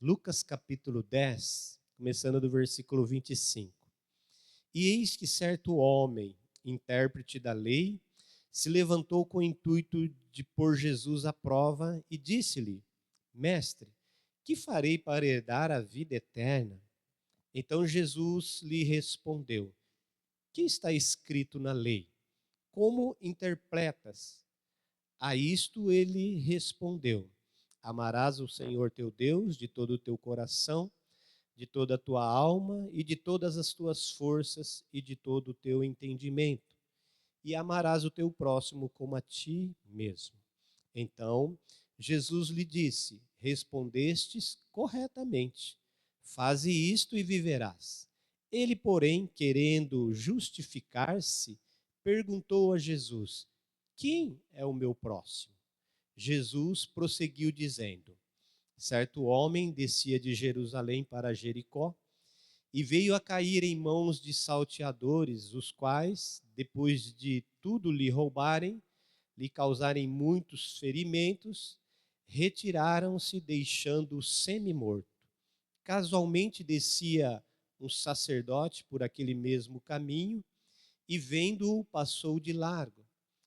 Lucas capítulo 10, começando do versículo 25. E eis que certo homem, intérprete da lei, se levantou com o intuito de pôr Jesus à prova e disse-lhe: Mestre, que farei para herdar a vida eterna? Então Jesus lhe respondeu: Que está escrito na lei? Como interpretas? A isto ele respondeu: Amarás o Senhor teu Deus de todo o teu coração, de toda a tua alma e de todas as tuas forças e de todo o teu entendimento, e amarás o teu próximo como a ti mesmo. Então Jesus lhe disse: Respondestes corretamente. Faze isto e viverás. Ele, porém, querendo justificar-se, perguntou a Jesus: Quem é o meu próximo? Jesus prosseguiu dizendo: Certo homem descia de Jerusalém para Jericó e veio a cair em mãos de salteadores, os quais, depois de tudo lhe roubarem, lhe causarem muitos ferimentos, retiraram-se, deixando-o semi-morto. Casualmente descia um sacerdote por aquele mesmo caminho e, vendo-o, passou de largo.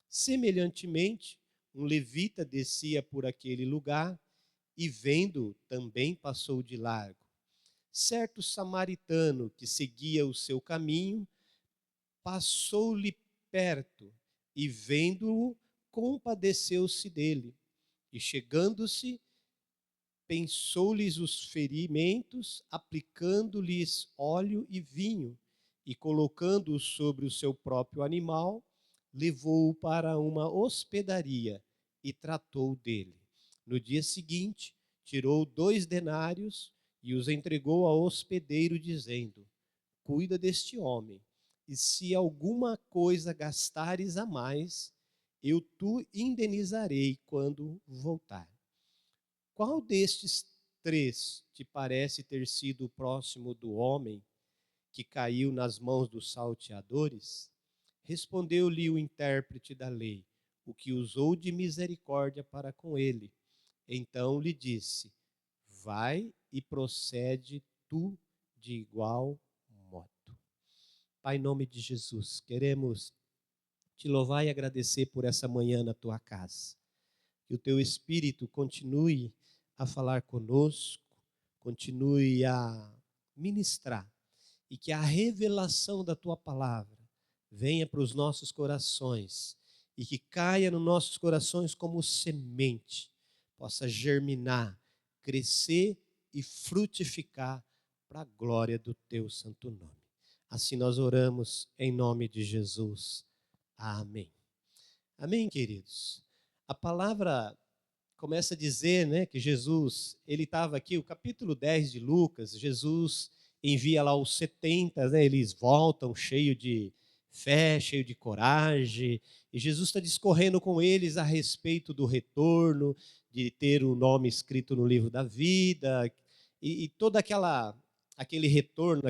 Semelhantemente, um levita descia por aquele lugar e, vendo-o, também passou de largo. Certo samaritano que seguia o seu caminho passou-lhe perto e, vendo-o, compadeceu-se dele. E, chegando-se, pensou-lhes os ferimentos, aplicando-lhes óleo e vinho, e colocando-o sobre o seu próprio animal, levou-o para uma hospedaria e tratou dele. No dia seguinte, tirou 2 denários e os entregou ao hospedeiro, dizendo: Cuida deste homem, e se alguma coisa gastares a mais, eu tu indenizarei quando voltar. Qual destes 3 te parece ter sido o próximo do homem que caiu nas mãos dos salteadores? Respondeu-lhe o intérprete da lei: O que usou de misericórdia para com ele. Então lhe disse: Vai e procede tu de igual modo. Pai, em nome de Jesus, queremos te louvar e agradecer por essa manhã na tua casa. Que o teu Espírito continue a falar conosco, continue a ministrar, e que a revelação da tua palavra venha para os nossos corações e que caia nos nossos corações como semente, possa germinar, crescer e frutificar para a glória do teu santo nome. Assim nós oramos em nome de Jesus. Amém. Amém, queridos. A palavra começa a dizer, né, que Jesus, ele estava aqui, o capítulo 10 de Lucas, Jesus envia lá os 70, né, eles voltam cheio de fé, cheio de coragem, e Jesus está discorrendo com eles a respeito do retorno, de ter o nome escrito no livro da vida, e toda aquele retorno,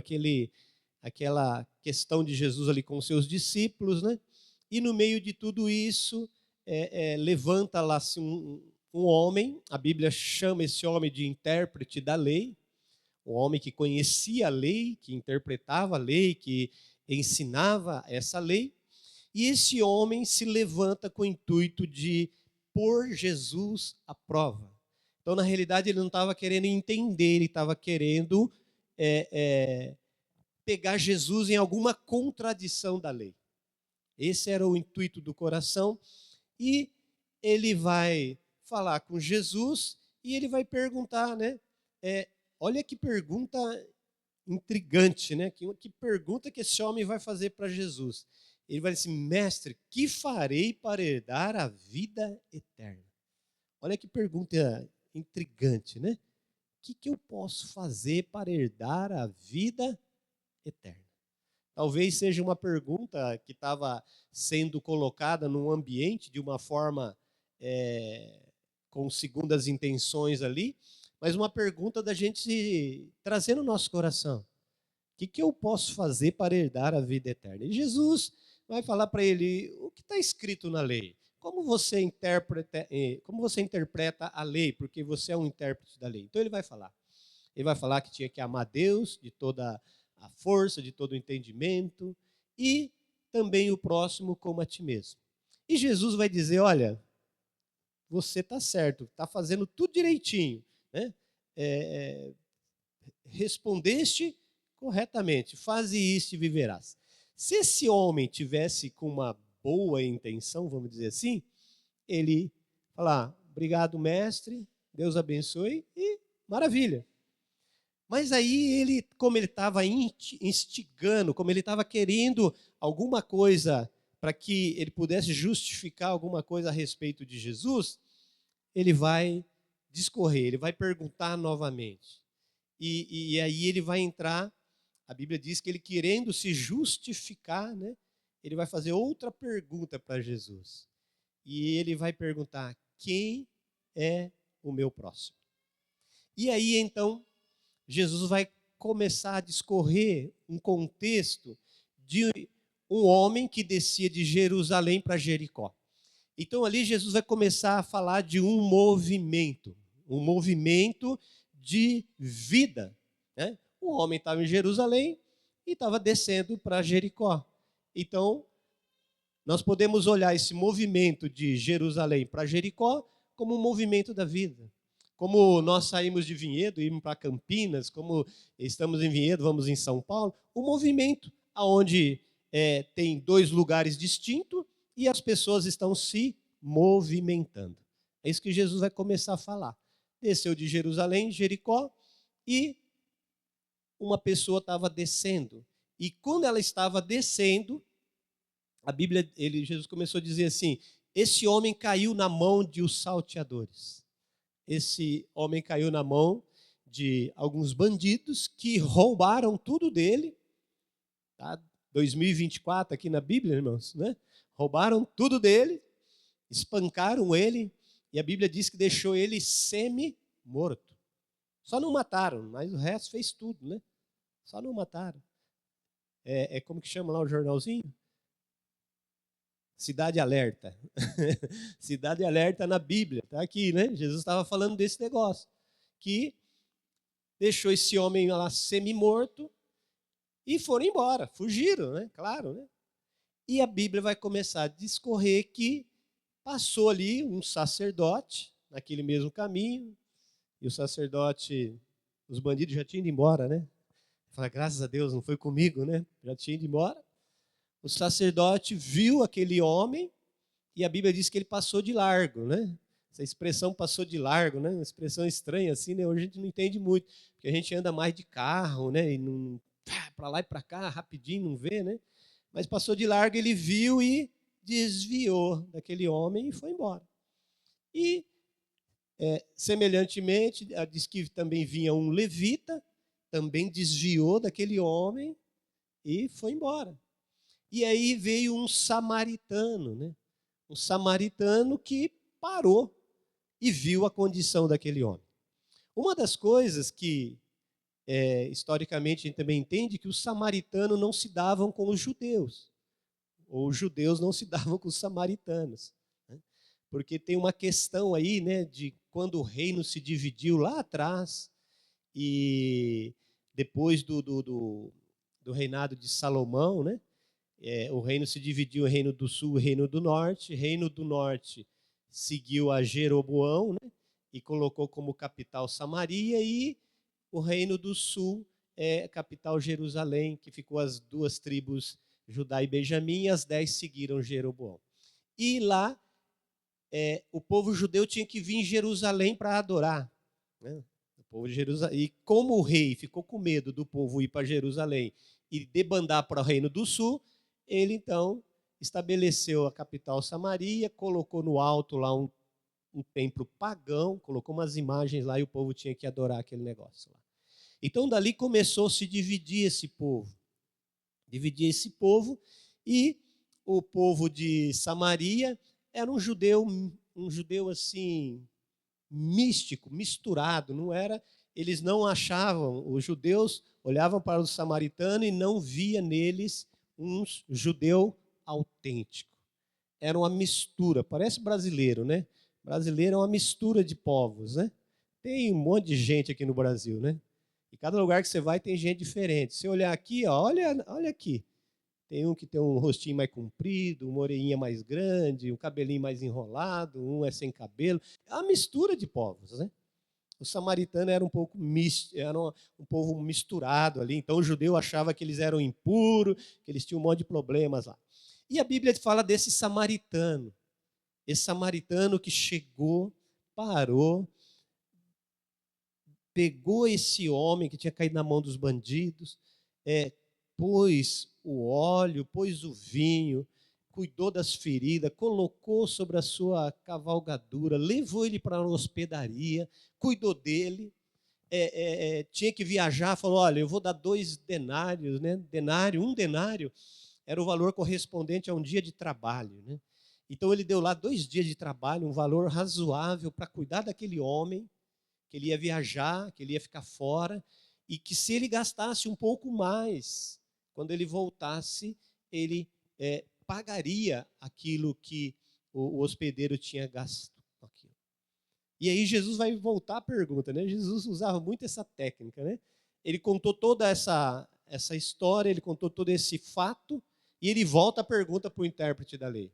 aquela questão de Jesus ali com os seus discípulos, né? E no meio de tudo isso, levanta lá assim, um homem, a Bíblia chama esse homem de intérprete da lei, um homem que conhecia a lei, que interpretava a lei, que ensinava essa lei, e esse homem se levanta com o intuito de pôr Jesus à prova. Então, na realidade, ele não estava querendo entender, ele estava querendo pegar Jesus em alguma contradição da lei. Esse era o intuito do coração, e ele vai falar com Jesus e ele vai perguntar, né? Olha que pergunta intrigante, né? Que pergunta que esse homem vai fazer para Jesus. Ele vai dizer: Mestre, que farei para herdar a vida eterna? Olha que pergunta intrigante, né? O que eu posso fazer para herdar a vida eterna? Talvez seja uma pergunta que estava sendo colocada num ambiente de uma forma com segundas intenções ali, mas uma pergunta da gente trazer no nosso coração. O que eu posso fazer para herdar a vida eterna? E Jesus vai falar para ele: o que está escrito na lei? Como você interpreta a lei? Porque você é um intérprete da lei. Então ele vai falar: Ele vai falar que tinha que amar Deus de toda a força, de todo o entendimento, e também o próximo como a ti mesmo. E Jesus vai dizer, olha, você está certo, está fazendo tudo direitinho, né? Respondeste corretamente, faze isto e viverás. Se esse homem tivesse com uma boa intenção, vamos dizer assim, ele falar, obrigado, mestre, Deus abençoe, e maravilha. Mas aí ele, como ele estava instigando, como ele estava querendo alguma coisa para que ele pudesse justificar alguma coisa a respeito de Jesus, ele vai discorrer, ele vai perguntar novamente. E aí ele vai entrar, a Bíblia diz que ele querendo se justificar, né, ele vai fazer outra pergunta para Jesus. E ele vai perguntar, quem é o meu próximo? E aí então, Jesus vai começar a discorrer um contexto de um homem que descia de Jerusalém para Jericó. Então ali Jesus vai começar a falar de um movimento de vida, né? O homem estava em Jerusalém e estava descendo para Jericó. Então, nós podemos olhar esse movimento de Jerusalém para Jericó como um movimento da vida. Como nós saímos de Vinhedo, íamos para Campinas, como estamos em Vinhedo, vamos em São Paulo, um movimento onde tem dois lugares distintos e as pessoas estão se movimentando. É isso que Jesus vai começar a falar. Desceu de Jerusalém, Jericó, e uma pessoa estava descendo. E quando ela estava descendo, a Bíblia, Jesus começou a dizer assim, esse homem caiu na mão de os salteadores. Esse homem caiu na mão de alguns bandidos que roubaram tudo dele. Tá? 2024 aqui na Bíblia, irmãos, né? Roubaram tudo dele, espancaram ele, e a Bíblia diz que deixou ele semi-morto. Só não mataram, mas o resto fez tudo, né? Só não mataram. Como que chama lá o jornalzinho? Cidade Alerta. Cidade Alerta na Bíblia, está aqui, né? Jesus estava falando desse negócio, que deixou esse homem lá semi-morto e foram embora, fugiram, né? Claro, né? E a Bíblia vai começar a discorrer que passou ali um sacerdote naquele mesmo caminho, e o sacerdote, os bandidos já tinham ido embora, né? Fala, graças a Deus, não foi comigo, né? Já tinha ido embora. O sacerdote viu aquele homem e a Bíblia diz que ele passou de largo, né? Essa expressão passou de largo, né? Uma expressão estranha assim, né? Hoje a gente não entende muito, porque a gente anda mais de carro, né? E não para lá e para cá, rapidinho, não vê, né? Mas passou de largo, ele viu e desviou daquele homem e foi embora. E, semelhantemente, diz que também vinha um levita, também desviou daquele homem e foi embora. E aí veio um samaritano, né? Um samaritano que parou e viu a condição daquele homem. Uma das coisas que, historicamente, a gente também entende que os samaritanos não se davam com os judeus, ou os judeus não se davam com os samaritanos. Né? Porque tem uma questão aí, né, de quando o reino se dividiu lá atrás, e depois do reinado de Salomão, né? O reino se dividiu em reino do sul e reino do norte. Reino do norte seguiu a Jeroboão, né, e colocou como capital Samaria, e o reino do sul é capital Jerusalém, que ficou as duas tribos, Judá e Benjamim, e as 10 seguiram Jeroboão. E lá o povo judeu tinha que vir em Jerusalém para adorar, né? O povo de Jerusalém. E como o rei ficou com medo do povo ir para Jerusalém e debandar para o reino do sul, ele então estabeleceu a capital Samaria, colocou no alto lá um templo pagão, colocou umas imagens lá e o povo tinha que adorar aquele negócio lá. Então dali começou a se dividir esse povo. Dividir esse povo, e o povo de Samaria era um judeu assim, místico, misturado, não era, eles não achavam, os judeus olhavam para os samaritanos e não via neles um judeu autêntico. Era uma mistura, parece brasileiro, né? Brasileiro é uma mistura de povos, né? Tem um monte de gente aqui no Brasil, né? E cada lugar que você vai tem gente diferente. Se olhar aqui, ó, olha aqui. Tem um que tem um rostinho mais comprido, uma orelhinha mais grande, um cabelinho mais enrolado, um é sem cabelo. É uma mistura de povos, né? O samaritano era um pouco era um povo misturado ali. Então o judeu achava que eles eram impuros, que eles tinham um monte de problemas lá. E a Bíblia fala desse samaritano. Esse samaritano que chegou, parou, pegou esse homem que tinha caído na mão dos bandidos, pôs o óleo, pôs o vinho, cuidou das feridas, colocou sobre a sua cavalgadura, levou ele para uma hospedaria, cuidou dele. Tinha que viajar, falou: olha, eu vou dar 2 denários, né? Um denário era o valor correspondente a um dia de trabalho, né? Então ele deu lá 2 dias de trabalho, um valor razoável para cuidar daquele homem, que ele ia viajar, que ele ia ficar fora, e que se ele gastasse um pouco mais, quando ele voltasse, ele pagaria aquilo que o hospedeiro tinha gasto. E aí Jesus vai voltar à pergunta, né? Jesus usava muito essa técnica, né? Ele contou toda essa história, ele contou todo esse fato, e ele volta a pergunta para o intérprete da lei.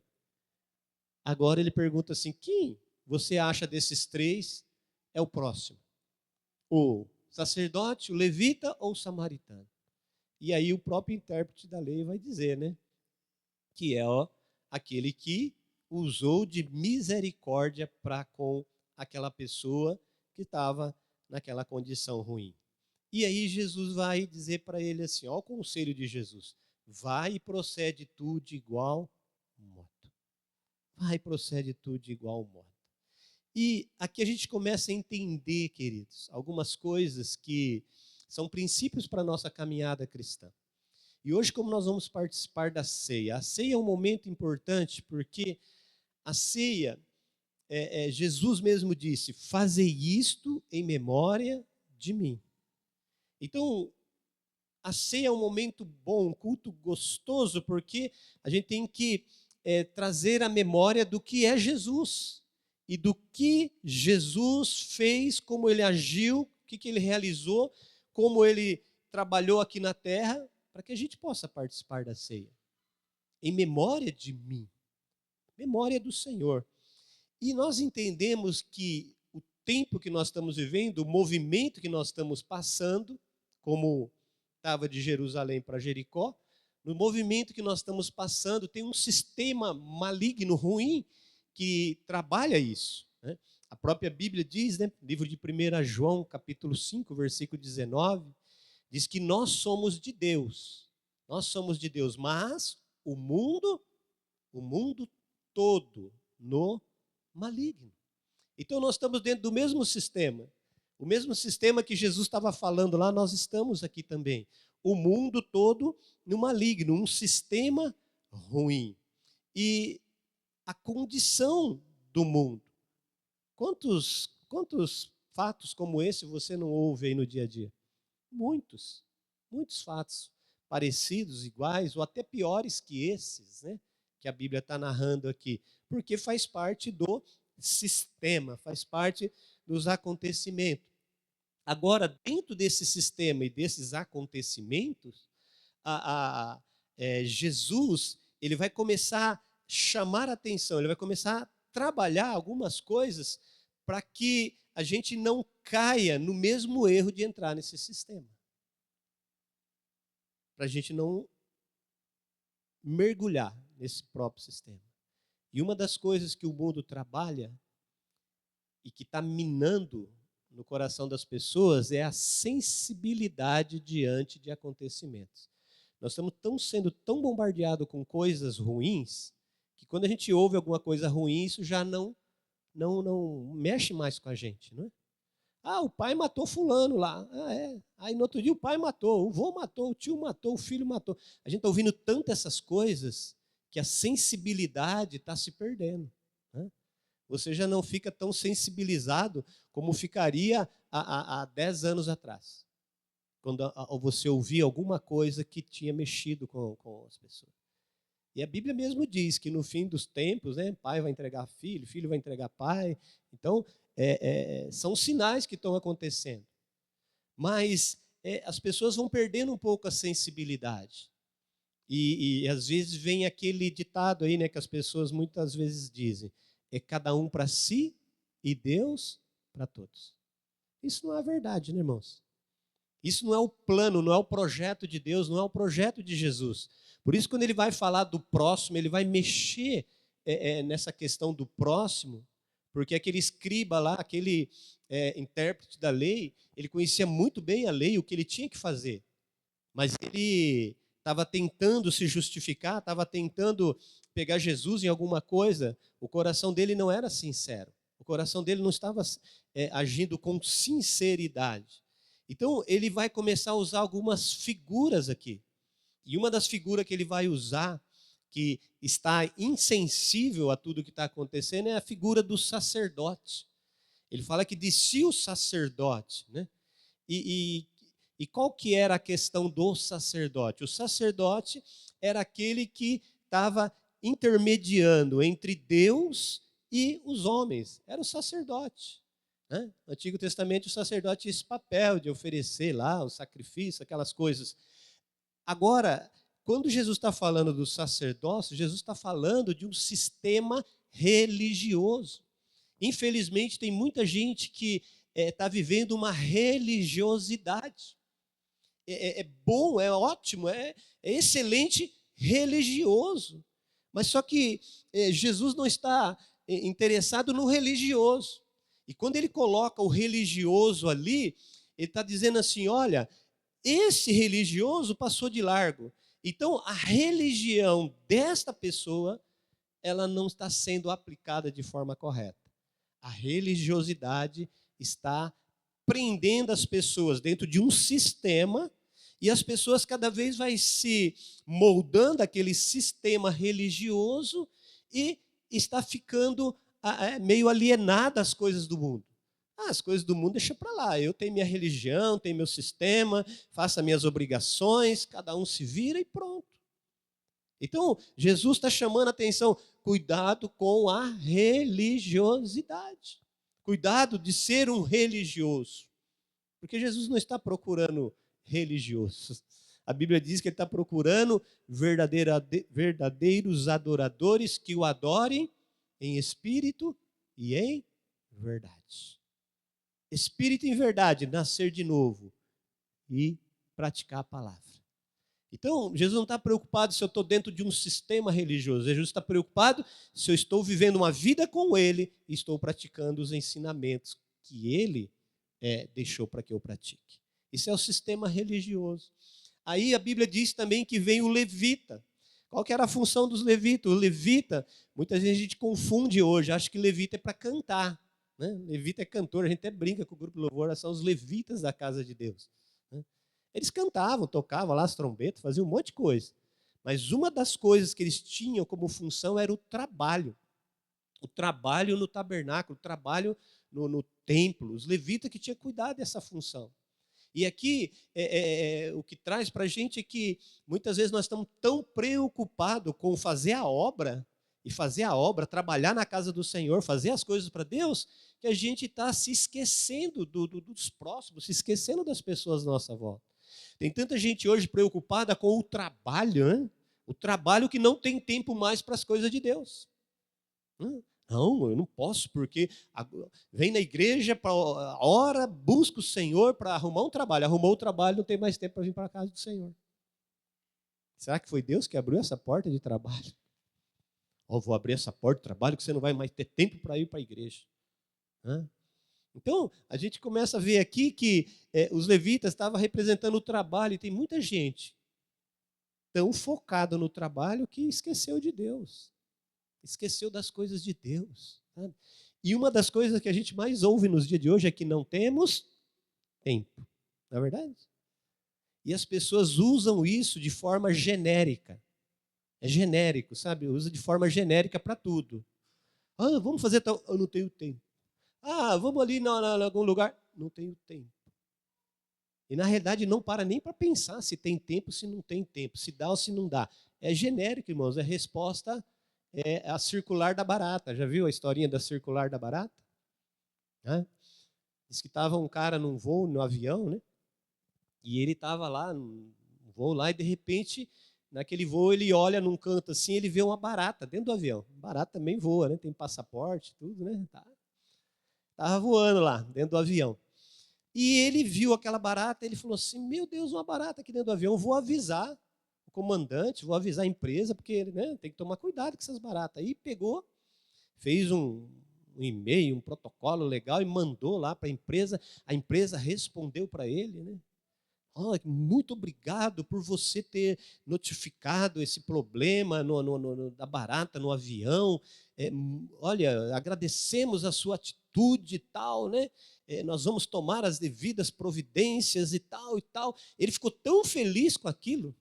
Agora ele pergunta assim: quem você acha desses 3 é o próximo? O sacerdote, o levita ou o samaritano? E aí o próprio intérprete da lei vai dizer, né? Que é aquele que usou de misericórdia para com aquela pessoa que estava naquela condição ruim. E aí Jesus vai dizer para ele assim, ó, o conselho de Jesus: vai e procede tu de igual modo. Vai e procede tu de igual modo. E aqui a gente começa a entender, queridos, algumas coisas que são princípios para a nossa caminhada cristã. E hoje, como nós vamos participar da ceia, a ceia é um momento importante porque a ceia, Jesus mesmo disse: fazei isto em memória de mim. Então, a ceia é um momento bom, um culto gostoso, porque a gente tem que trazer a memória do que é Jesus e do que Jesus fez, como ele agiu, o que ele realizou, como ele trabalhou aqui na terra, para que a gente possa participar da ceia. Em memória de mim, memória do Senhor. E nós entendemos que o tempo que nós estamos vivendo, o movimento que nós estamos passando, como estava de Jerusalém para Jericó, no movimento que nós estamos passando, tem um sistema maligno, ruim, que trabalha isso, né? A própria Bíblia diz, né, livro de 1 João, capítulo 5, versículo 19, diz que nós somos de Deus, mas o mundo todo no maligno. Então nós estamos dentro do mesmo sistema. O mesmo sistema que Jesus estava falando lá, nós estamos aqui também. O mundo todo no maligno, um sistema ruim. E a condição do mundo. Quantos fatos como esse você não ouve aí no dia a dia? Muitos fatos parecidos, iguais, ou até piores que esses, né? Que a Bíblia está narrando aqui. Porque faz parte do sistema, faz parte dos acontecimentos. Agora, dentro desse sistema e desses acontecimentos, Jesus ele vai começar a chamar a atenção, ele vai começar a trabalhar algumas coisas para que a gente não caia no mesmo erro de entrar nesse sistema. Para a gente não mergulhar nesse próprio sistema. E uma das coisas que o mundo trabalha e que está minando no coração das pessoas é a sensibilidade diante de acontecimentos. Nós estamos sendo tão bombardeados com coisas ruins que quando a gente ouve alguma coisa ruim, isso já não mexe mais com a gente, não é? Ah, o pai matou fulano lá. Ah, é. Aí no outro dia o pai matou, o vô matou, o tio matou, o filho matou. A gente está ouvindo tanto essas coisas que a sensibilidade está se perdendo, né? Você já não fica tão sensibilizado como ficaria há 10 anos atrás, quando você ouvia alguma coisa que tinha mexido com as pessoas. E a Bíblia mesmo diz que no fim dos tempos, né, pai vai entregar filho, filho vai entregar pai. Então, são sinais que estão acontecendo. Mas as pessoas vão perdendo um pouco a sensibilidade. E às vezes vem aquele ditado aí, né, que as pessoas muitas vezes dizem: é cada um para si e Deus para todos. Isso não é verdade, né, irmãos? Isso não é o plano, não é o projeto de Deus, não é o projeto de Jesus. Por isso, quando ele vai falar do próximo, ele vai mexer nessa questão do próximo, porque aquele escriba lá, aquele intérprete da lei, ele conhecia muito bem a lei, o que ele tinha que fazer. Mas ele estava tentando se justificar, estava tentando pegar Jesus em alguma coisa, o coração dele não era sincero. O coração dele não estava agindo com sinceridade. Então, ele vai começar a usar algumas figuras aqui. E uma das figuras que ele vai usar, que está insensível a tudo que está acontecendo, é a figura do sacerdote. Ele fala que descia o sacerdote, né? E qual que era a questão do sacerdote? O sacerdote era aquele que estava intermediando entre Deus e os homens. Era o sacerdote. Né? No Antigo Testamento, o sacerdote tinha esse papel de oferecer lá o sacrifício, aquelas coisas. Agora, quando Jesus está falando do sacerdócio, Jesus está falando de um sistema religioso. Infelizmente, tem muita gente que está vivendo uma religiosidade. É bom, é ótimo, é excelente religioso. Mas só que Jesus não está interessado no religioso. E quando ele coloca o religioso ali, ele está dizendo assim: olha, esse religioso passou de largo. Então, a religião desta pessoa, ela não está sendo aplicada de forma correta. A religiosidade está prendendo as pessoas dentro de um sistema, e as pessoas cada vez vai se moldando aquele sistema religioso e está ficando meio alienada às coisas do mundo. As coisas do mundo deixa para lá. Eu tenho minha religião, tenho meu sistema, faço as minhas obrigações, cada um se vira e pronto. Então, Jesus está chamando a atenção, cuidado com a religiosidade. Cuidado de ser um religioso. Porque Jesus não está procurando religiosos. A Bíblia diz que ele está procurando verdadeiros adoradores que o adorem em espírito e em verdade. Espírito em verdade, nascer de novo e praticar a palavra. Então, Jesus não está preocupado se eu estou dentro de um sistema religioso. Jesus está preocupado se eu estou vivendo uma vida com Ele e estou praticando os ensinamentos que Ele deixou para que eu pratique. Isso é o sistema religioso. Aí a Bíblia diz também que vem o levita. Qual que era a função dos levitas? O levita, muita gente confunde hoje, acha que levita é para cantar. Né? Levita é cantor, a gente até brinca com o grupo Louvor, são os levitas da casa de Deus. Né? Eles cantavam, tocavam lá as trombetas, faziam um monte de coisa. Mas uma das coisas que eles tinham como função era o trabalho. O trabalho no tabernáculo, o trabalho no templo. Os levitas que tinham que cuidar dessa função. E aqui, o que traz para a gente é que muitas vezes nós estamos tão preocupados com fazer a obra, trabalhar na casa do Senhor, fazer as coisas para Deus, que a gente está se esquecendo dos próximos, se esquecendo das pessoas à nossa volta. Tem tanta gente hoje preocupada com o trabalho, né? O trabalho que não tem tempo mais para as coisas de Deus. Não, eu não posso, porque vem na igreja, ora, busca o Senhor para arrumar um trabalho. Arrumou o trabalho, não tem mais tempo para vir para a casa do Senhor. Será que foi Deus que abriu essa porta de trabalho? Vou abrir essa porta de trabalho que você não vai mais ter tempo para ir para a igreja. Então, a gente começa a ver aqui que os levitas estavam representando o trabalho, e tem muita gente tão focada no trabalho que esqueceu de Deus. Esqueceu das coisas de Deus. Sabe? E uma das coisas que a gente mais ouve nos dias de hoje é que não temos tempo. Não é verdade? E as pessoas usam isso de forma genérica. É genérico, sabe? Usa de forma genérica para tudo. Vamos fazer tal... Eu não tenho tempo. Vamos ali em algum lugar. Não tenho tempo. E na realidade não para nem para pensar se tem tempo, se não tem tempo, se dá ou se não dá. É genérico, irmãos. É resposta... É a circular da barata. Já viu a historinha da circular da barata? Diz que estava um cara num voo, no avião, né? E ele estava lá, no voo lá, e de repente, naquele voo, ele olha num canto assim, ele vê uma barata dentro do avião. Barata também voa, né? Tem passaporte, tudo, né? Tava voando lá, dentro do avião. E ele viu aquela barata, ele falou assim, meu Deus, uma barata aqui dentro do avião, vou avisar o comandante, vou avisar a empresa, porque, né, tem que tomar cuidado com essas baratas. Aí pegou, fez um e-mail, um protocolo legal e mandou lá para a empresa respondeu para ele, né? Muito obrigado por você ter notificado esse problema da barata no avião. Olha, agradecemos a sua atitude e tal, né? Nós vamos tomar as devidas providências e tal e tal. Ele ficou tão feliz com aquilo.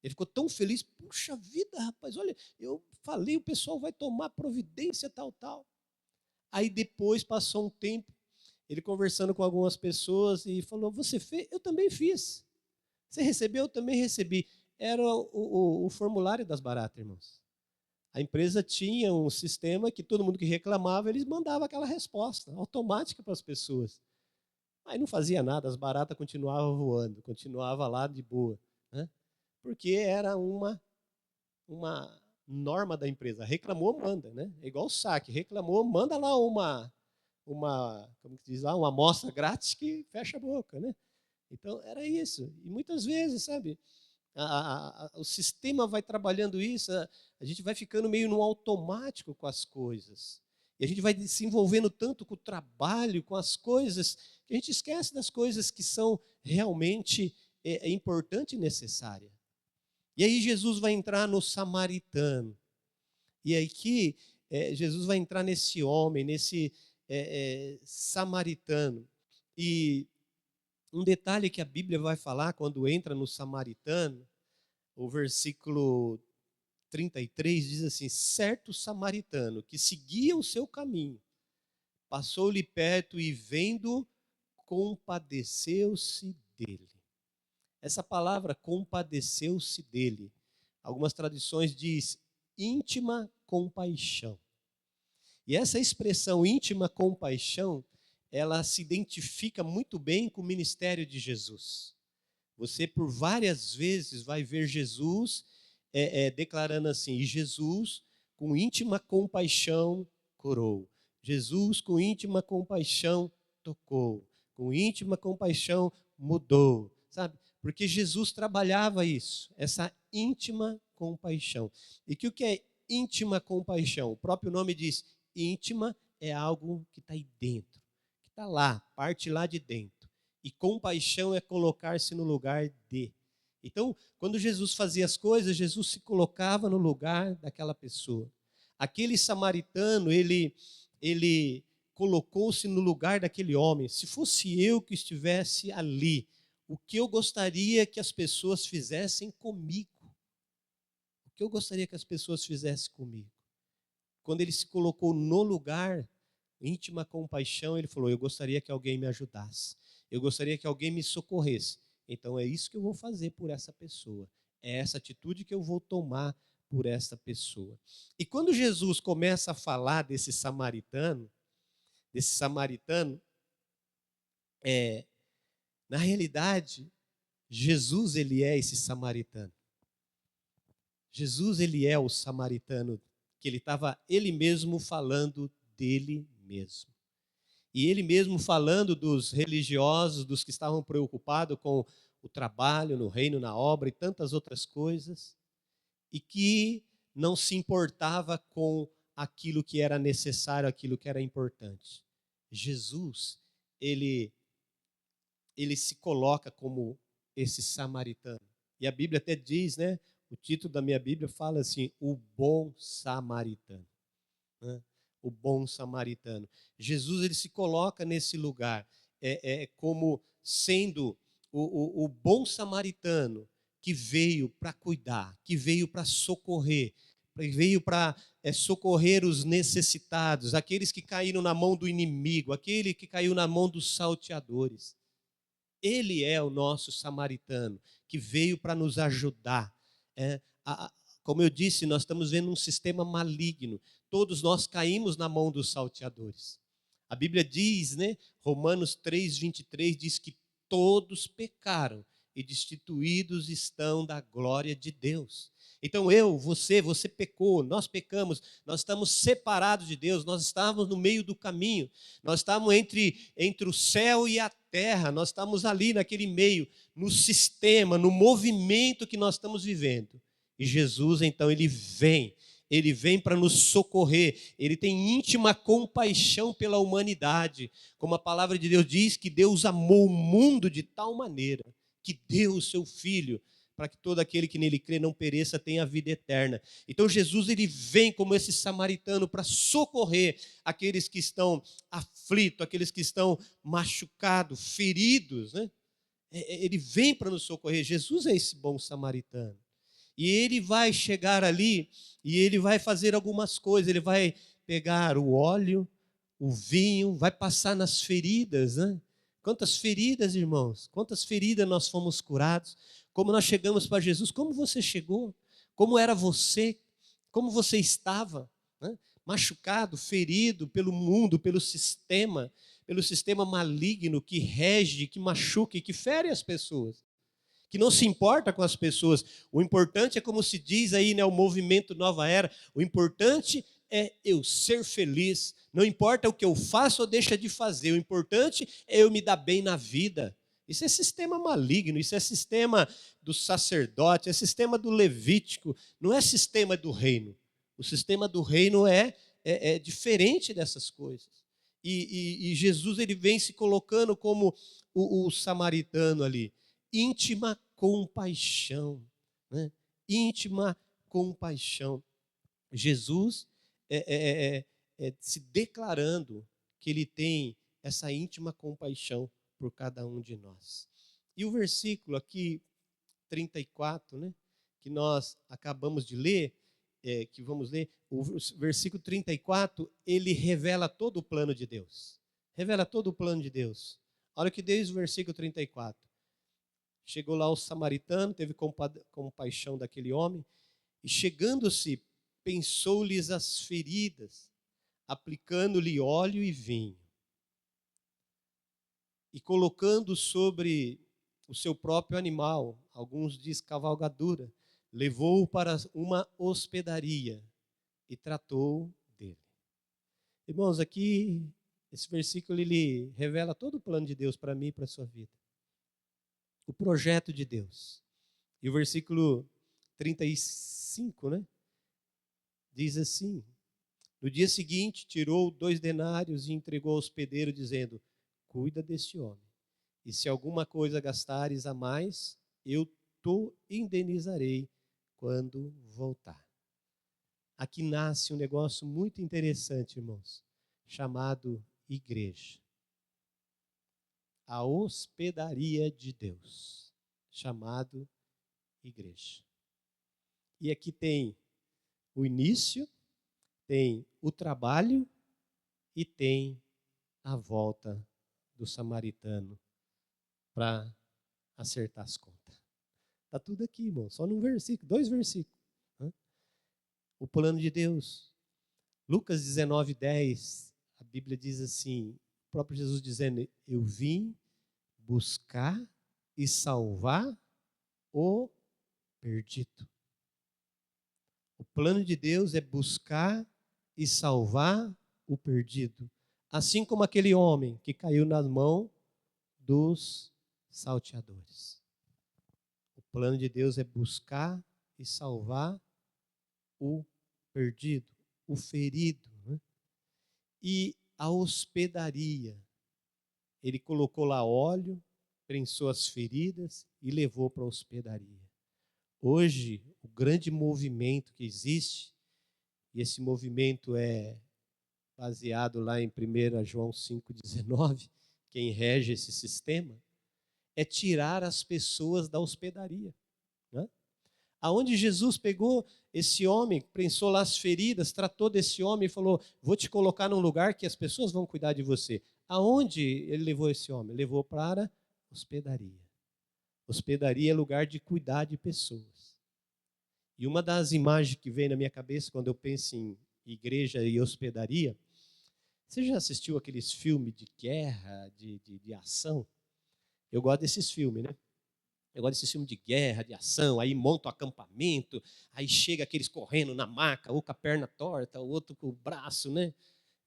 Ele ficou tão feliz. Puxa vida, rapaz, olha, eu falei, o pessoal vai tomar providência, tal, tal. Aí depois passou um tempo, ele conversando com algumas pessoas e falou: você fez? Eu também fiz. Você recebeu? Eu também recebi. Era o formulário das baratas, irmãos. A empresa tinha um sistema que todo mundo que reclamava, eles mandavam aquela resposta automática para as pessoas. Aí não fazia nada, as baratas continuavam voando, continuava lá de boa, né? Porque era uma norma da empresa. Reclamou, manda, né? É igual o saque. Reclamou, manda lá como que diz lá, uma amostra grátis que fecha a boca, né? Então, era isso. E muitas vezes, sabe, o sistema vai trabalhando isso, a gente vai ficando meio no automático com as coisas. E a gente vai se envolvendo tanto com o trabalho, com as coisas, que a gente esquece das coisas que são realmente importantes e necessárias. E aí Jesus vai entrar no samaritano. E aí que Jesus vai entrar nesse homem, nesse samaritano. E um detalhe que a Bíblia vai falar quando entra no samaritano, o versículo 33 diz assim: certo samaritano que seguia o seu caminho, passou-lhe perto e vendo, compadeceu-se dele. Essa palavra compadeceu-se dele, algumas traduções diz íntima compaixão. E essa expressão íntima compaixão, ela se identifica muito bem com o ministério de Jesus. Você por várias vezes vai ver Jesus declarando assim, e Jesus com íntima compaixão curou. Jesus com íntima compaixão tocou. Com íntima compaixão mudou. Sabe? Porque Jesus trabalhava isso, essa íntima compaixão. E que o que é íntima compaixão? O próprio nome diz, íntima é algo que está aí dentro, que está lá, parte lá de dentro. E compaixão é colocar-se no lugar de. Então, quando Jesus fazia as coisas, Jesus se colocava no lugar daquela pessoa. Aquele samaritano, ele colocou-se no lugar daquele homem. Se fosse eu que estivesse ali, o que eu gostaria que as pessoas fizessem comigo? O que eu gostaria que as pessoas fizessem comigo? Quando ele se colocou no lugar, íntima compaixão, ele falou: eu gostaria que alguém me ajudasse. Eu gostaria que alguém me socorresse. Então é isso que eu vou fazer por essa pessoa. É essa atitude que eu vou tomar por essa pessoa. E quando Jesus começa a falar desse samaritano, na realidade, Jesus ele é esse samaritano. Jesus ele é o samaritano que ele mesmo falando dele mesmo. E ele mesmo falando dos religiosos, dos que estavam preocupados com o trabalho no reino, na obra e tantas outras coisas, e que não se importava com aquilo que era necessário, aquilo que era importante. Jesus, ele se coloca como esse samaritano. E a Bíblia até diz, né? O título da minha Bíblia fala assim, o bom samaritano. Né? O bom samaritano. Jesus ele se coloca nesse lugar como sendo o bom samaritano que veio para cuidar, que veio para socorrer, que veio para socorrer os necessitados, aqueles que caíram na mão do inimigo, aquele que caiu na mão dos salteadores. Ele é o nosso samaritano que veio para nos ajudar. Como eu disse, nós estamos vendo um sistema maligno. Todos nós caímos na mão dos salteadores. A Bíblia diz, né, Romanos 3:23 diz que todos pecaram e destituídos estão da glória de Deus. Então você pecou, nós pecamos, nós estamos separados de Deus, nós estávamos no meio do caminho, nós estávamos entre o céu e a terra, nós estamos ali naquele meio, no sistema, no movimento que nós estamos vivendo. E Jesus, então, ele vem para nos socorrer, ele tem íntima compaixão pela humanidade, como a palavra de Deus diz, que Deus amou o mundo de tal maneira, que deu o seu Filho, para que todo aquele que nele crê não pereça, tenha a vida eterna. Então Jesus, ele vem como esse samaritano para socorrer aqueles que estão aflitos, aqueles que estão machucados, feridos, né? Ele vem para nos socorrer. Jesus é esse bom samaritano. E ele vai chegar ali e ele vai fazer algumas coisas. Ele vai pegar o óleo, o vinho, vai passar nas feridas, né? Quantas feridas, irmãos? Quantas feridas nós fomos curados? Como nós chegamos para Jesus? Como você chegou? Como era você? Como você estava? Né? Machucado, ferido pelo mundo, pelo sistema maligno que rege, que machuca e que fere as pessoas, que não se importa com as pessoas. O importante é, como se diz aí, né, o movimento Nova Era, o importante é eu ser feliz, não importa o que eu faço ou deixo de fazer, o importante é eu me dar bem na vida. Isso é sistema maligno, isso é sistema do sacerdote, é sistema do levítico, não é sistema do reino. O sistema do reino é diferente dessas coisas. E Jesus, ele vem se colocando como o samaritano ali. Íntima compaixão, né? Íntima compaixão. Jesus se declarando que ele tem essa íntima compaixão por cada um de nós. E o versículo aqui, 34, né, que nós acabamos de ler, que vamos ler, o versículo 34, ele revela todo o plano de Deus. Revela todo o plano de Deus. Olha o que diz o versículo 34. Chegou lá o samaritano, teve compaixão daquele homem, e chegando-se, pensou-lhes as feridas, aplicando-lhe óleo e vinho. E colocando sobre o seu próprio animal, alguns dizem cavalgadura, levou-o para uma hospedaria e tratou dele. Irmãos, aqui, esse versículo, ele revela todo o plano de Deus para mim e para a sua vida. O projeto de Deus. E o versículo 35, né? Diz assim: no dia seguinte, tirou 2 denários e entregou ao hospedeiro, dizendo: cuida deste homem, e se alguma coisa gastares a mais, eu te indenizarei quando voltar. Aqui nasce um negócio muito interessante, irmãos, chamado igreja. A hospedaria de Deus, chamado igreja. E aqui tem o início, tem o trabalho e tem a volta do samaritano para acertar as contas. Está tudo aqui, irmão, só num versículo, 2 versículos. Né? O plano de Deus. Lucas 19:10, a Bíblia diz assim, o próprio Jesus dizendo: eu vim buscar e salvar o perdido. O plano de Deus é buscar e salvar o perdido. Assim como aquele homem que caiu nas mãos dos salteadores. O plano de Deus é buscar e salvar o perdido, o ferido. Né? E a hospedaria. Ele colocou lá óleo, prensou as feridas e levou para a hospedaria. Hoje, o grande movimento que existe, e esse movimento é baseado lá em 1 João 5,19, quem rege esse sistema, é tirar as pessoas da hospedaria. Né? Aonde Jesus pegou esse homem, prensou lá as feridas, tratou desse homem e falou: vou te colocar num lugar que as pessoas vão cuidar de você. Aonde ele levou esse homem? Levou para a hospedaria. Hospedaria é lugar de cuidar de pessoas. E uma das imagens que vem na minha cabeça quando eu penso em igreja e hospedaria, você já assistiu aqueles filmes de guerra, de ação? Eu gosto desses filmes, né? Eu gosto desses filmes de guerra, de ação, aí monta o acampamento, aí chega aqueles correndo na maca, ou com a perna torta, o outro com o braço, né?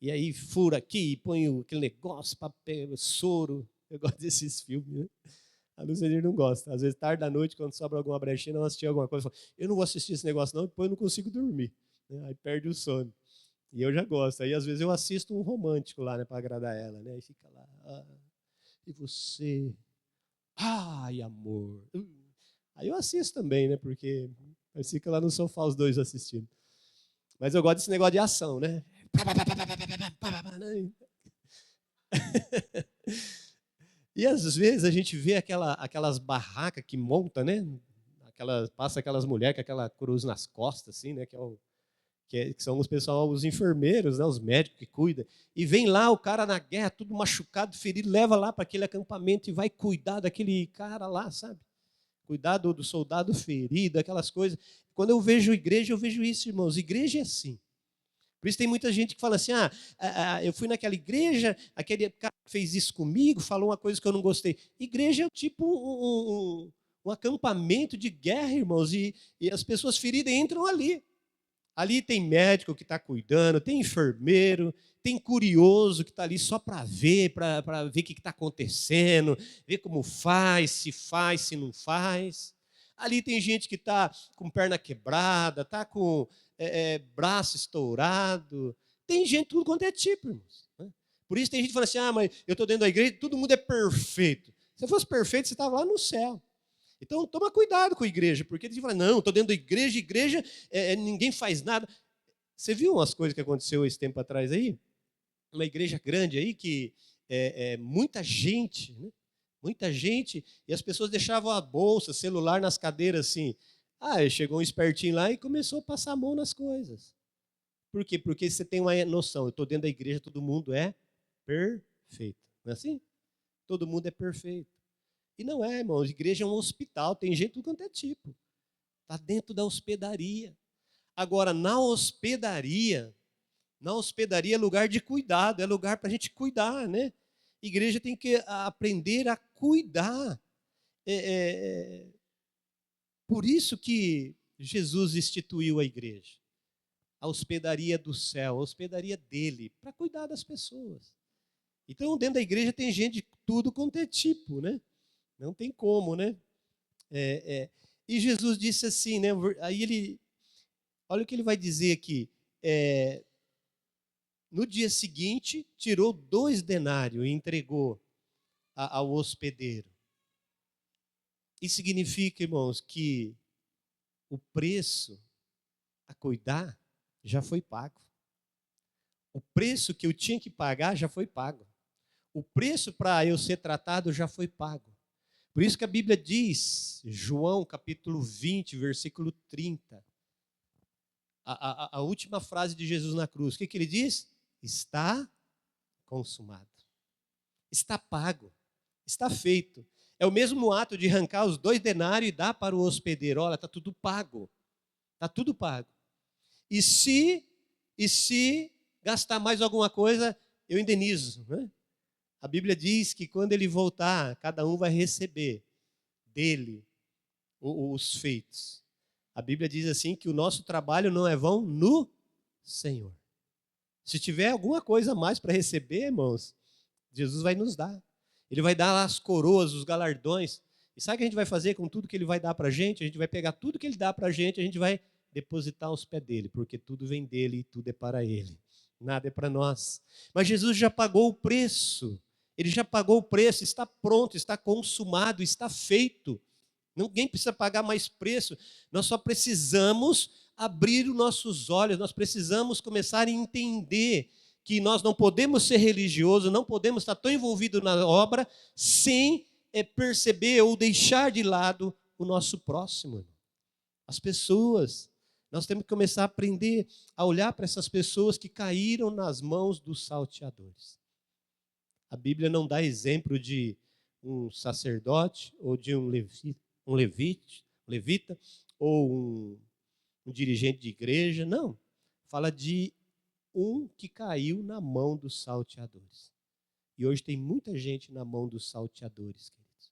E aí fura aqui, põe aquele negócio, papel, soro. Eu gosto desses filmes, né? A Luciana não gosta. Às vezes, tarde da noite, quando sobra alguma brechinha, ela assistir alguma coisa, fala, eu não vou assistir esse negócio não, depois eu não consigo dormir. Aí perde o sono. E eu já gosto. Aí, às vezes, eu assisto um romântico lá, né, para agradar ela, né? Aí fica lá, e você? Ai, amor. Aí eu assisto também, né? Porque aí fica lá no sofá os dois assistindo. Mas eu gosto desse negócio de ação, né? E às vezes a gente vê aquelas barracas que monta, né? Passa aquelas mulheres com aquela cruz nas costas, assim, né? Que são os enfermeiros, né? Os médicos que cuidam. E vem lá o cara na guerra, tudo machucado, ferido, leva lá para aquele acampamento e vai cuidar daquele cara lá, sabe? Cuidar do soldado ferido, aquelas coisas. Quando eu vejo igreja, eu vejo isso, irmãos. Igreja é assim. Por isso tem muita gente que fala assim, eu fui naquela igreja, aquele cara fez isso comigo, falou uma coisa que eu não gostei. Igreja é tipo um acampamento de guerra, irmãos, e as pessoas feridas entram ali. Ali tem médico que está cuidando, tem enfermeiro, tem curioso que está ali só para ver o que está acontecendo, ver como faz, se não faz. Ali tem gente que está com perna quebrada, está com braço estourado. Tem gente tudo quanto é tipo, irmãos. Por isso tem gente que fala assim, mas eu estou dentro da igreja, todo mundo é perfeito. Se fosse perfeito, você estava lá no céu. Então, toma cuidado com a igreja, porque ele fala, não, estou dentro da igreja, ninguém faz nada. Você viu umas coisas que aconteceu esse tempo atrás aí? Uma igreja grande aí que muita gente, né? Muita gente, e as pessoas deixavam a bolsa, celular nas cadeiras assim. Chegou um espertinho lá e começou a passar a mão nas coisas. Por quê? Porque você tem uma noção, eu estou dentro da igreja, todo mundo é perfeito. Não é assim? Todo mundo é perfeito. E não é, irmãos, igreja é um hospital, tem gente de tudo quanto é tipo. Está dentro da hospedaria. Agora, na hospedaria é lugar de cuidado, é lugar para a gente cuidar, né? Igreja tem que aprender a cuidar. Por isso que Jesus instituiu a igreja. A hospedaria do céu, a hospedaria dele, para cuidar das pessoas. Então, dentro da igreja tem gente de tudo quanto é tipo, né? Não tem como, né? E Jesus disse assim, né? Aí olha o que ele vai dizer aqui. No dia seguinte, tirou 2 denários e entregou ao hospedeiro. Isso significa, irmãos, que o preço a cuidar já foi pago. O preço que eu tinha que pagar já foi pago. O preço para eu ser tratado já foi pago. Por isso que a Bíblia diz, João capítulo 20, versículo 30, a última frase de Jesus na cruz, o que ele diz? Está consumado. Está pago. Está feito. É o mesmo ato de arrancar os 2 denários e dar para o hospedeiro. Olha, está tudo pago. Está tudo pago. E se gastar mais alguma coisa, eu indenizo. Né? A Bíblia diz que quando ele voltar, cada um vai receber dele os feitos. A Bíblia diz assim que o nosso trabalho não é vão no Senhor. Se tiver alguma coisa a mais para receber, irmãos, Jesus vai nos dar. Ele vai dar as coroas, os galardões. E sabe o que a gente vai fazer com tudo que ele vai dar para a gente? A gente vai pegar tudo que ele dá para a gente vai depositar aos pés dele, porque tudo vem dele e tudo é para ele. Nada é para nós. Mas Jesus já pagou o preço. Ele já pagou o preço, está pronto, está consumado, está feito. Ninguém precisa pagar mais preço. Nós só precisamos abrir os nossos olhos, nós precisamos começar a entender que nós não podemos ser religiosos, não podemos estar tão envolvidos na obra sem perceber ou deixar de lado o nosso próximo. As pessoas, nós temos que começar a aprender a olhar para essas pessoas que caíram nas mãos dos salteadores. A Bíblia não dá exemplo de um sacerdote ou de um levita ou um dirigente de igreja, não. Fala de um que caiu na mão dos salteadores. E hoje tem muita gente na mão dos salteadores, queridos.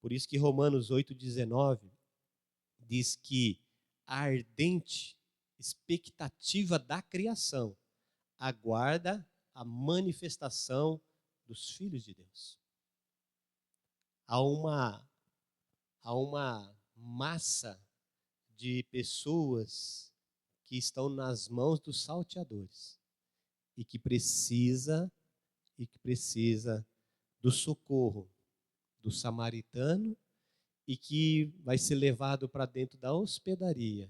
Por isso que Romanos 8,19 diz que a ardente expectativa da criação aguarda a manifestação dos filhos de Deus. Há uma massa de pessoas que estão nas mãos dos salteadores e que precisa do socorro do samaritano e que vai ser levado para dentro da hospedaria,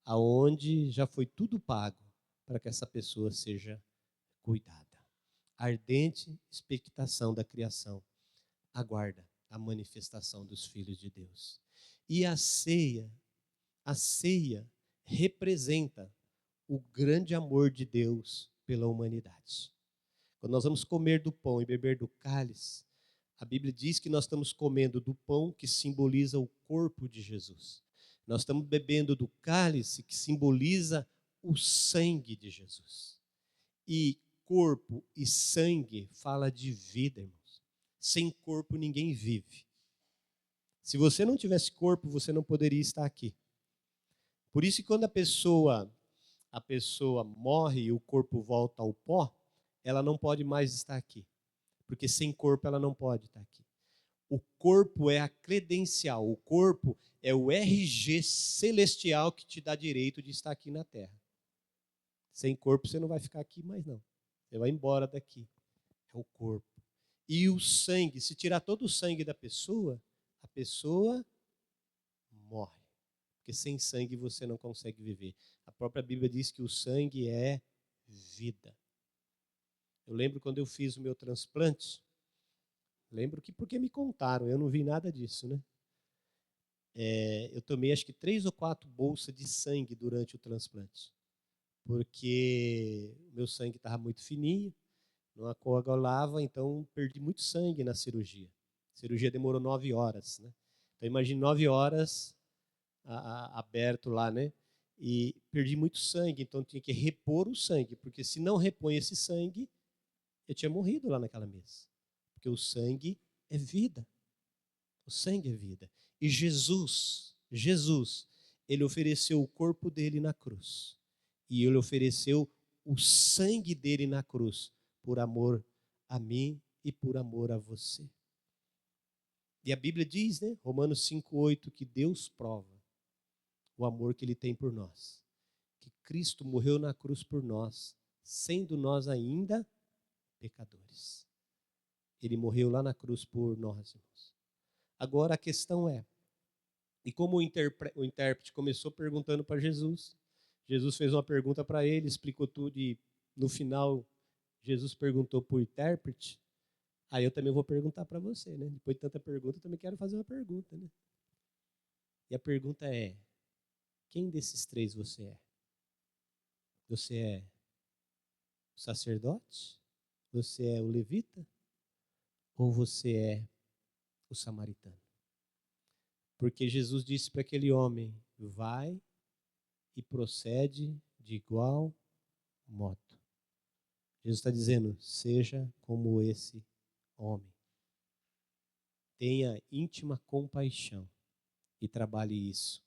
aonde já foi tudo pago para que essa pessoa seja cuidada. A ardente expectação da criação aguarda a manifestação dos filhos de Deus. E a ceia representa o grande amor de Deus pela humanidade. Quando nós vamos comer do pão e beber do cálice, a Bíblia diz que nós estamos comendo do pão que simboliza o corpo de Jesus. Nós estamos bebendo do cálice que simboliza o sangue de Jesus. E corpo e sangue fala de vida, irmãos. Sem corpo ninguém vive. Se você não tivesse corpo, você não poderia estar aqui. Por isso que quando a pessoa morre e o corpo volta ao pó, ela não pode mais estar aqui. Porque sem corpo ela não pode estar aqui. O corpo é a credencial, o corpo é o RG celestial que te dá direito de estar aqui na terra. Sem corpo você não vai ficar aqui mais não. Você vai embora daqui. É o corpo. E o sangue, se tirar todo o sangue da pessoa, a pessoa morre. Porque sem sangue você não consegue viver. A própria Bíblia diz que o sangue é vida. Eu lembro quando eu fiz o meu transplante, lembro que porque me contaram, eu não vi nada disso, né? Eu tomei acho que 3 ou 4 bolsas de sangue durante o transplante. Porque meu sangue estava muito fininho, não coagulava, então perdi muito sangue na cirurgia. A cirurgia demorou 9 horas, né? Então imagine 9 horas aberto lá, né? E perdi muito sangue, então tinha que repor o sangue, porque se não repõe esse sangue, eu tinha morrido lá naquela mesa. Porque o sangue é vida. O sangue é vida. E Jesus, ele ofereceu o corpo dele na cruz. E ele ofereceu o sangue dele na cruz, por amor a mim e por amor a você. E a Bíblia diz, né, Romanos 5,8, que Deus prova o amor que ele tem por nós. Que Cristo morreu na cruz por nós, sendo nós ainda pecadores. Ele morreu lá na cruz por nós, irmãos. Agora a questão é, e como o intérprete começou perguntando para Jesus, Jesus fez uma pergunta para ele, explicou tudo e no final Jesus perguntou para o intérprete, aí eu também vou perguntar para você, né? Depois de tanta pergunta, eu também quero fazer uma pergunta, né? E a pergunta é, quem desses 3 você é? Você é o sacerdote? Você é o levita? Ou você é o samaritano? Porque Jesus disse para aquele homem, vai e procede de igual modo. Jesus está dizendo, seja como esse homem. Tenha íntima compaixão e trabalhe isso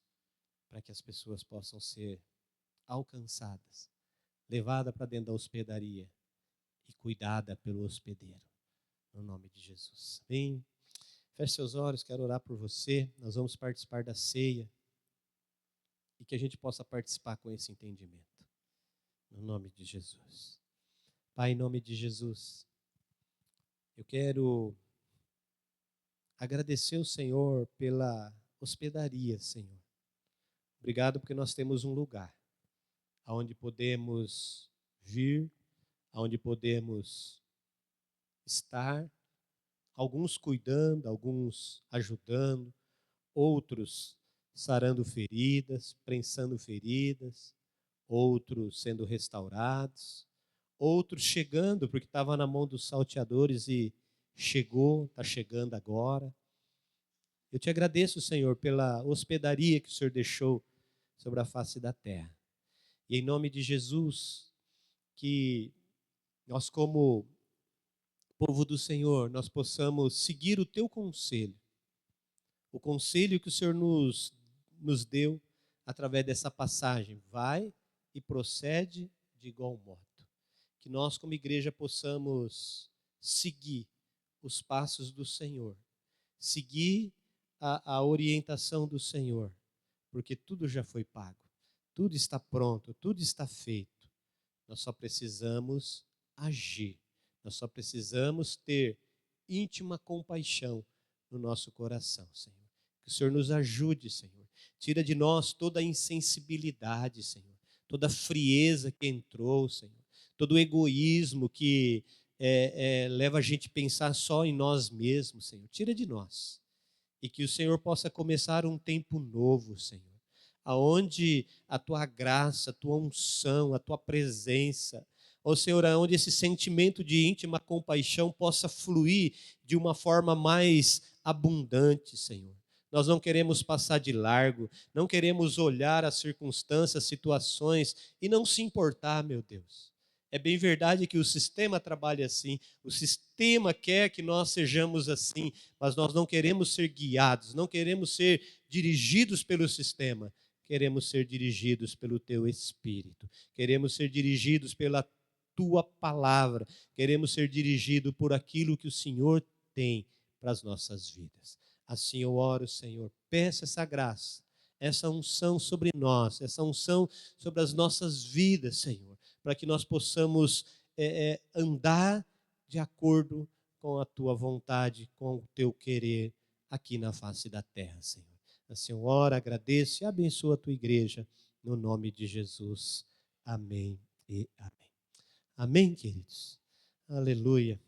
para que as pessoas possam ser alcançadas, levada para dentro da hospedaria e cuidada pelo hospedeiro. No nome de Jesus. Amém? Feche seus olhos, quero orar por você. Nós vamos participar da ceia e que a gente possa participar com esse entendimento. No nome de Jesus. Pai, em nome de Jesus, eu quero agradecer o Senhor pela hospedaria, Senhor. Obrigado porque nós temos um lugar onde podemos vir, onde podemos estar, alguns cuidando, alguns ajudando, outros sarando feridas, prensando feridas, outros sendo restaurados, outros chegando porque estava na mão dos salteadores e chegou, está chegando agora. Eu te agradeço, Senhor, pela hospedaria que o Senhor deixou sobre a face da terra. E em nome de Jesus, que nós como povo do Senhor, nós possamos seguir o teu conselho, o conselho que o Senhor nos deu através dessa passagem. Vai e procede de igual modo. Que nós, como igreja, possamos seguir os passos do Senhor, seguir a orientação do Senhor, porque tudo já foi pago, tudo está pronto, tudo está feito. Nós só precisamos agir, nós só precisamos ter íntima compaixão no nosso coração, Senhor. Que o Senhor nos ajude, Senhor. Tira de nós toda a insensibilidade, Senhor, toda a frieza que entrou, Senhor, todo o egoísmo que leva a gente a pensar só em nós mesmos, Senhor. Tira de nós. E que o Senhor possa começar um tempo novo, Senhor, aonde a tua graça, a tua unção, a tua presença, ó Senhor, aonde esse sentimento de íntima compaixão possa fluir de uma forma mais abundante, Senhor. Nós não queremos passar de largo, não queremos olhar as circunstâncias, situações e não se importar, meu Deus. É bem verdade que o sistema trabalha assim, o sistema quer que nós sejamos assim, mas nós não queremos ser guiados, não queremos ser dirigidos pelo sistema, queremos ser dirigidos pelo Teu Espírito, queremos ser dirigidos pela Tua Palavra, queremos ser dirigidos por aquilo que o Senhor tem para as nossas vidas. Assim eu oro, Senhor, peço essa graça, essa unção sobre nós, essa unção sobre as nossas vidas, Senhor, para que nós possamos andar de acordo com a Tua vontade, com o Teu querer aqui na face da terra, Senhor. Assim eu oro, agradeço e abençoo a Tua igreja, no nome de Jesus. Amém e amém. Amém, queridos? Aleluia.